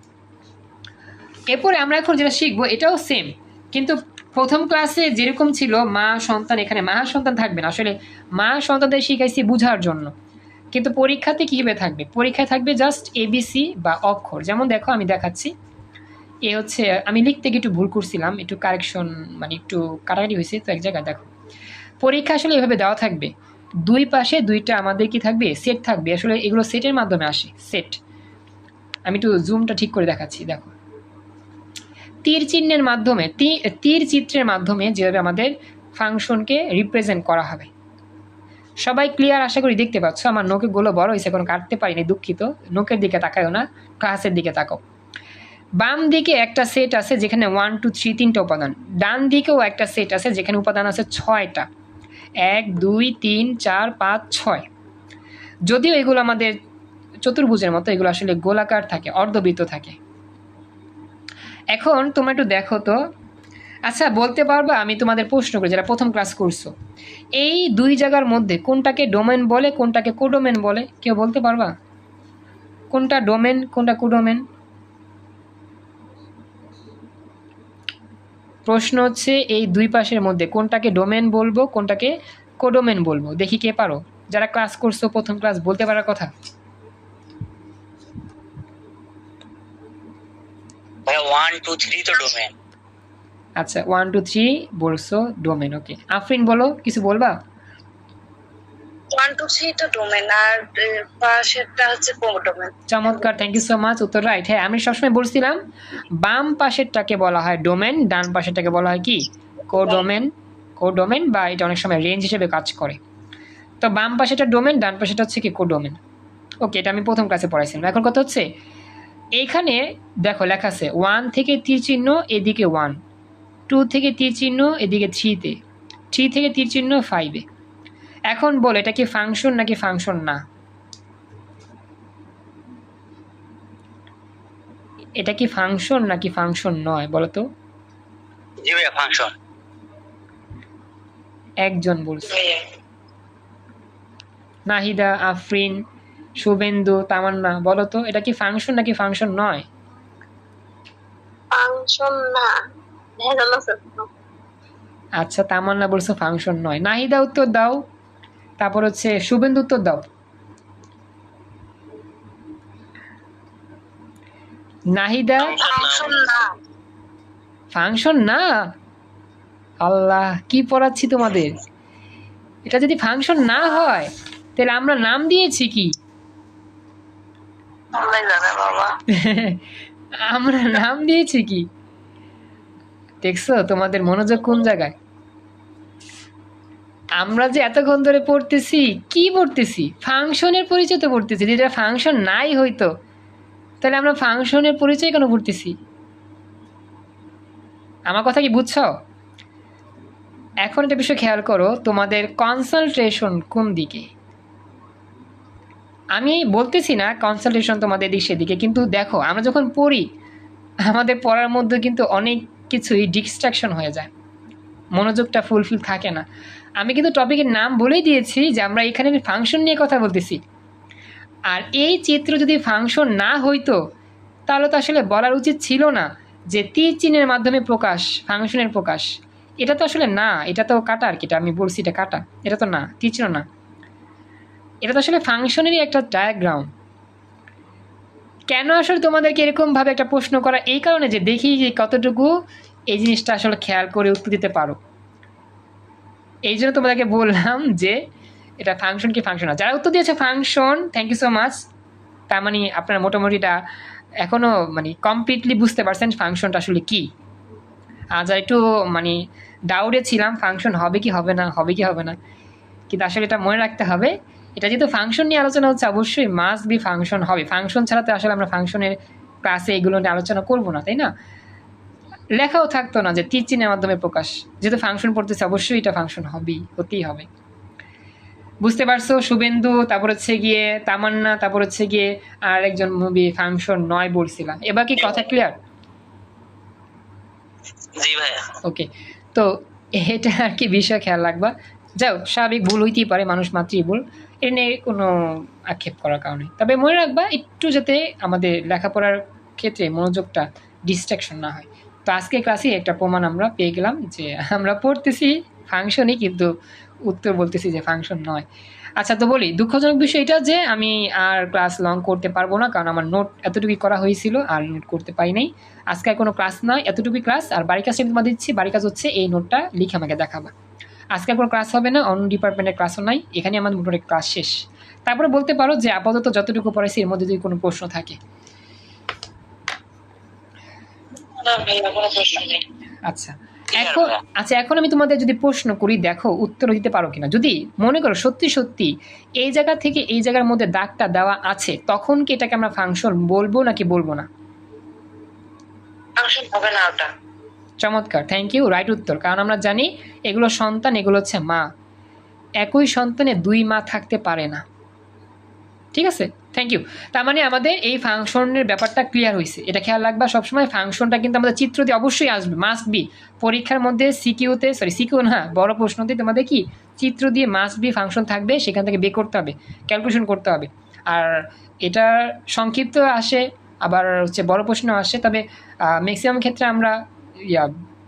এরপরে আমরা এখন যেটা শিখবো এটাও সেম, কিন্তু প্রথম ক্লাসে যেরকম ছিল মা সন্তান, এখানে মা সন্তান থাকবে না, আসলে মা সন্তানদের শিখাইছি বুঝার জন্য, কিন্তু পরীক্ষাতে কীভাবে থাকবে, পরীক্ষায় থাকবে জাস্ট এবিসি বা অক্ষর। যেমন দেখো আমি দেখাচ্ছি, এ হচ্ছে আমি লিখতে গিয়ে একটু ভুল করছিলাম, একটু কারেকশন মানে একটু কাটাকাটি হয়েছে, তো এক জায়গায় দেখো পরীক্ষা আসলে এভাবে দেওয়া থাকবে, দুই পাশে দুইটা আমাদের কি থাকবে সেট থাকবে, আসলে এগুলো সেটের মাধ্যমে আসে সেট। আমি একটু জুমটা ঠিক করে দেখাচ্ছি, দেখো তীর চিহ্নের মাধ্যমে তীর চিত্রের মাধ্যমে যেভাবে আমাদের ফাংশনকে রিপ্রেজেন্ট করা হবে। সবাই ক্লিয়ার আশা করি দেখতে পাচ্ছ, আমার নোকগুলো বড় হয়েছে এখন কাটতে পারিনি, দুঃখিত, নোকের দিকে তাকায়ও না, ক্লাসের দিকে তাকাও। বাম দিকে একটা সেট আছে যেখানে 1 2 3 তিনটা উপাদান, ডান দিকেও একটা সেট আছে যেখানে উপাদান আছে 6টা, 1 2 3 4 5 6। যদিও এগুলো আমাদের চতুর্ভুজের মতো, এগুলো আসলে গোলাকার থাকে, অর্ধবৃত্ত থাকে। এখন তোমরা একটু দেখো তো, আচ্ছা বলতে পারবা, আমি তোমাদের প্রশ্ন করি যারা প্রথম ক্লাস করছো, এই দুই জায়গার মধ্যে কোনটাকে ডোমেন বলে কোনটাকে কোডোমেন বলে, কেউ বলতে পারবা কোনটা ডোমেন কোনটা কোডোমেন? প্রশ্ন হচ্ছে এই দুই পাশের মধ্যে কোনটাকে ডোমেন বলবো কোনটাকে কোডোমেন বলবো, দেখি কে পারো, যারা ক্লাস করছো প্রথম ক্লাস বলতে পারার কথা। ভাই 1 2 3 তো ডোমেন। আচ্ছা 1 2 3 বলছো ডোমেন, ওকে। আফরিন বলো, কিছু বলবা? 1 2 3 তো ডোমেন, আর পাশেরটা হচ্ছে কোডোমেন। চমৎকার, থ্যাংক ইউ সো মাচ, উত্তর রাইট। হ্যাঁ আমি সবসময় বলছিলাম বাম পাশেরটাকে বলা হয় ডোমেন, ডান পাশেরটাকে বলা হয় কি কোডোমেন, কোডোমেন বা এটা অনেক সময় রেঞ্জ হিসেবে কাজ করে। তো বাম পাশেটা ডোমেন, ডান পাশেটা হচ্ছে কি কোডোমেন। ওকে, এটা আমি প্রথম ক্লাসে পড়াইছিলাম। এখন কথা হচ্ছে এইখানে দেখো লেখা আছে 1 থেকে তীর চিহ্ন এদিকে 1, 2 থেকে তীর চিহ্ন এদিকে 3-তে, 3 থেকে তীর চিহ্ন 5-এ। এখন বল এটা কি ফাংশন নাকি ফাংশন না? এটা কি ফাংশন নাকি ফাংশন নয় বলো তো? জি ভাইয়া ফাংশন। একজন বলছে, নাহিদা, আফরিন, শুভেন্দু, তামান্না, বলো তো এটা কি ফাংশন নাকি ফাংশন নয়? ফাংশন না, ভেজাল আছে। আচ্ছা তামান্না বলছো ফাংশন নয়, নাহিদা উত্তর দাও, তারপর হচ্ছে শুভেন্দু উত্তর দাও। নাহিদা ফাংশন না, ফাংশন না? আল্লাহ কি পড়াচ্ছি তোমাদের, এটা যদি ফাংশন না হয় তাহলে আমরা নাম দিয়েছি কি? আল্লাহ জানে বাবা। আমরা নাম দিয়েছি কি? দেখছো তোমাদের মনোযোগ কোন জায়গায়? আমরা যে এতক্ষণ ধরে পড়তেছি কি পড়তেছি, ফাংশনের পরিচয় তো পড়তেছি, যেটা ফাংশন নাই হইতো তাহলে আমরা ফাংশনের পরিচয় কেন পড়তেছি? আমার কথা কি বুঝছো? এখন একটা বিষয় খেয়াল করো, তোমাদের কনসালটেশন কোন দিকে? আমি বলতেছি না কনসালটেশন তোমাদের দিক সেদিকে, কিন্তু দেখো আমরা যখন পড়ি আমাদের পড়ার মধ্যে কিন্তু অনেক কিছুই ডিস্ট্রাকশন হয়ে যায়, মনোযোগটা ফুলফিল থাকে না। আমি কিন্তু টপিকের নাম বলেই দিয়েছি যে আমরা এখানে ফাংশন নিয়ে কথা বলতেছি, আর এই চিত্র যদি ফাংশন না হইতো তাহলে তো আসলে বলার উচিত ছিল না যে তীর চিহ্নের মাধ্যমে প্রকাশ ফাংশনের প্রকাশ। এটা তো আসলে না, এটা তো কাটা আর কি, এটা আমি বলছি এটা কাটা, এটা তো না তীর চিহ্ন না, এটা তো আসলে ফাংশনেরই একটা ডায়াগ্রাম। কেন আসলে তোমাদেরকে এরকমভাবে একটা প্রশ্ন করা, এই কারণে যে দেখি যে কতটুকু এই জিনিসটা আসলে খেয়াল করে উত্তর দিতে পারো, এই জন্য তোমাদেরকে বললাম যে এটা ফাংশন কি ফাংশন না। যারা উত্তর দিয়েছে function, thank you so much, তার মানে আপনারা মোটামুটি এটা এখনও মানে কমপ্লিটলি বুঝতে পারছেন ফাংশনটা আসলে কি। আর যা একটু মানে ডাউটে ছিলাম ফাংশন হবে কি হবে না, হবে কি হবে না, কিন্তু আসলে এটা মনে রাখতে হবে, এটা যেহেতু ফাংশন নিয়ে আলোচনা হচ্ছে অবশ্যই মাস্ট বি ফাংশন হবে, ফাংশন ছাড়া তো আসলে আমরা ফাংশনের ক্লাসে এগুলো নিয়ে আলোচনা করবো না, তাই না? লেখাও থাকতো না যে তীর চিহ্নের মাধ্যমে প্রকাশ। যেহেতু ফাংশন পড়তেছে অবশ্যই এটা ফাংশন হতেই হবে। বুঝতে পারছো? শুভেন্দু, তারপর হচ্ছে গিয়ে তামান্না, তারপর হচ্ছে গিয়ে আর একজন মুভি ফাংশন নয় বলছিলাম। এবার কি কথা ক্লিয়ার? জি ভাইয়া। ওকে, তো এটা আর কি বিষয় খেয়াল রাখবা। যাও, স্বাভাবিক ভুল হইতেই পারে, মানুষ মাত্রই ভুল, এ নিয়ে কোনো আক্ষেপ করার কারণে। তবে মনে রাখবা একটু যাতে আমাদের লেখাপড়ার ক্ষেত্রে মনোযোগটা ডিস্ট্রাকশন না হয়। তো আজকে ক্লাসে একটা প্রমাণ আমরা পেয়ে গেলাম যে আমরা পড়তেছি ফাংশনই, কিন্তু উত্তর বলতেছি যে ফাংশন নয়। আচ্ছা, তো বলি দুঃখজনক বিষয় এটা যে আমি আর ক্লাস লং করতে পারবো না, কারণ আমার নোট এতটুকুই করা হয়েছিল আর নোট করতে পারি নাই। আজকে আর কোনো ক্লাস নয়, এতটুকুই ক্লাস। আর বাড়ি কাজটা তোমাদের দিচ্ছি, বাড়ি কাজ হচ্ছে এই নোটটা লিখে আমাকে দেখাবা। আজকে আর কোনো ক্লাস হবে না, অন্য ডিপার্টমেন্টের ক্লাসও নাই, এখানে আমাদের মোটামুটি ক্লাস শেষ। তারপরে বলতে পারো যে আপাতত যতটুকু পড়াইছি এর মধ্যে যদি কোনো প্রশ্ন থাকে। না ভাইয়া, কোনো প্রশ্ন নেই। আচ্ছা, এখন আমি তোমাদের যদি প্রশ্ন করি, দেখো উত্তর দিতে পারো কিনা। যদি মনে করো সত্যি সত্যি এই জায়গা থেকে এই জায়গার মধ্যে দাগটা দেওয়া আছে, তখন কি এটাকে আমরা ফাংশন বলবো নাকি বলবো না? ফাংশন হবে না ওটা। চমৎকার, থ্যাংক ইউ, রাইট উত্তর। কারণ আমরা জানি এগুলো সন্তান, এগুলো হচ্ছে মা। একই সন্তানে দুই মা থাকতে পারে না। ঠিক আছে, থ্যাংক ইউ। তার মানে আমাদের এই ফাংশনের ব্যাপারটা ক্লিয়ার হয়েছে। এটা খেয়াল রাখবা সবসময়, ফাংশনটা কিন্তু আমাদের চিত্র দিয়ে অবশ্যই আসবে, মাস্ট বি। পরীক্ষার মধ্যে সিকিউ না, বড় প্রশ্নতে তোমাদের কি চিত্র দিয়ে মাস্ট বি ফাংশন থাকবে, সেখান থেকে বের করতে হবে, ক্যালকুলেশন করতে হবে। আর এটা সংক্ষিপ্ত আসে, আবার হচ্ছে বড় প্রশ্ন আসে। তবে ম্যাক্সিমাম ক্ষেত্রে আমরা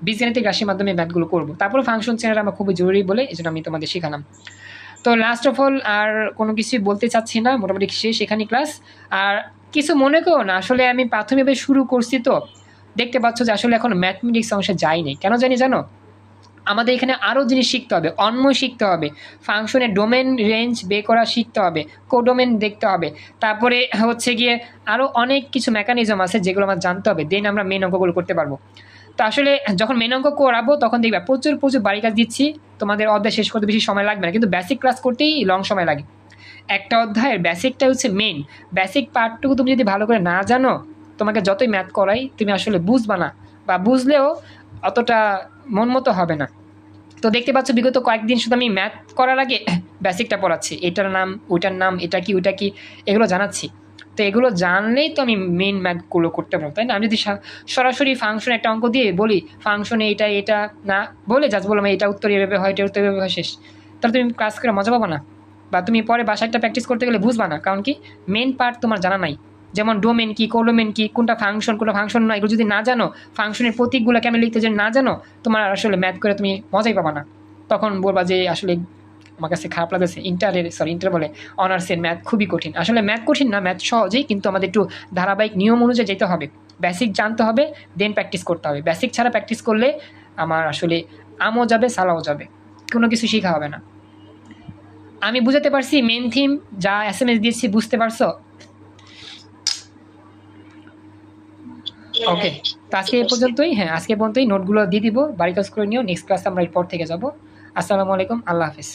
বীজগাণিতিক রাশির মাধ্যমে ম্যাথগুলো করবো। তারপরে ফাংশন চেনাটা আমার খুবই জরুরি বলে এই জন্য আমি তোমাদের শেখালাম। তো লাস্ট অফ অল আর কোনো কিছুই বলতে চাচ্ছি না, মোটামুটি শেষ এখানে ক্লাস। আর কিছু মনে করো না, আসলে আমি প্রাথমিকভাবে শুরু করছি, তো দেখতে পাচ্ছ যে আসলে এখন ম্যাথমেটিক্স অংশে যাইনি। কেন জানো? আমাদের এখানে আরও জিনিস শিখতে হবে, অন্বয় শিখতে হবে, ফাংশনের ডোমেন রেঞ্জ বের করা শিখতে হবে, কোডোমেন দেখতে হবে, তারপরে হচ্ছে গিয়ে আরও অনেক কিছু মেকানিজম আছে যেগুলো আমার জানতে হবে, দেন আমরা মেন অঙ্কগুলো করতে পারবো। তো আসলে যখন মেন অঙ্ক করাবো তখন দেখবে প্রচুর বাড়ি কাজ দিচ্ছি, তোমাদের অধ্যায় শেষ করতে বেশি সময় লাগবে না, কিন্তু বেসিক ক্লাস করতেই লং সময় লাগে। একটা অধ্যায়ের বেসিকটা হচ্ছে মেন, বেসিক পার্টটুকু তুমি যদি ভালো করে না জানো, তোমাকে যতই ম্যাথ করাই তুমি আসলে বুঝবা না, বা বুঝলেও অতটা মন মতো হবে না। তো দেখতে পাচ্ছ বিগত কয়েকদিন শুধু আমি ম্যাথ করার আগে বেসিকটা পড়াচ্ছি, এটার নাম ওইটার নাম, এটা কি ওইটা কি, এগুলো জানাচ্ছি। তো এগুলো জানলেই তো আমি মেন ম্যাথগুলো করতে পারবো, তাই না? আমি যদি সরাসরি ফাংশন একটা অঙ্ক দিয়ে বলি ফাংশনে এটা না বলে জাস্ট বললাম এটা উত্তর এভাবে হয়, এটা উত্তর এভাবে হয়, শেষ, তাহলে তুমি ক্লাস করে মজা পাবো না, বা তুমি পরে বাসায়টা প্র্যাকটিস করতে গেলে বুঝবা না। কারণ কি, মেন পার্ট তোমার জানা নাই। যেমন ডোমেন কি, কোডোমেন কি, কোনটা ফাংশন নয়, এগুলো যদি না জানো, ফাংশনের প্রতীকগুলো কেমন লিখতে যদি না জানো, তোমার আসলে ম্যাথ করে তুমি মজাই পাবা না। তখন বলবা যে আসলে আমার কাছে খারাপ লাগতেছে, ইন্টার বলে অনার্সের ম্যাথ খুবই কঠিন। আসলে ম্যাথ কঠিন না, ম্যাথ সহজেই, কিন্তু আমাদের একটু ধারাবাহিক নিয়ম অনুযায়ী যেতে হবে, বেসিক জানতে হবে, দেন প্র্যাকটিস করতে হবে। বেসিক ছাড়া প্র্যাকটিস করলে আমার আসলে আমও যাবে, সালাও যাবে, কোনো কিছু শেখা হবে না। আমি বুঝাতে পারছি মেন থিম, যা SMS দিয়েছি বুঝতে পারছো? ওকে, তো আজকে এই পর্যন্তই। হ্যাঁ, আজকে পর্যন্তই। নোটগুলো দিয়ে দিব, বাড়ি কাজ করে নিও। নেক্সট ক্লাসে আমরা এরপর থেকে যাব। আসসালামু আলাইকুম, আল্লাহ হাফিজ।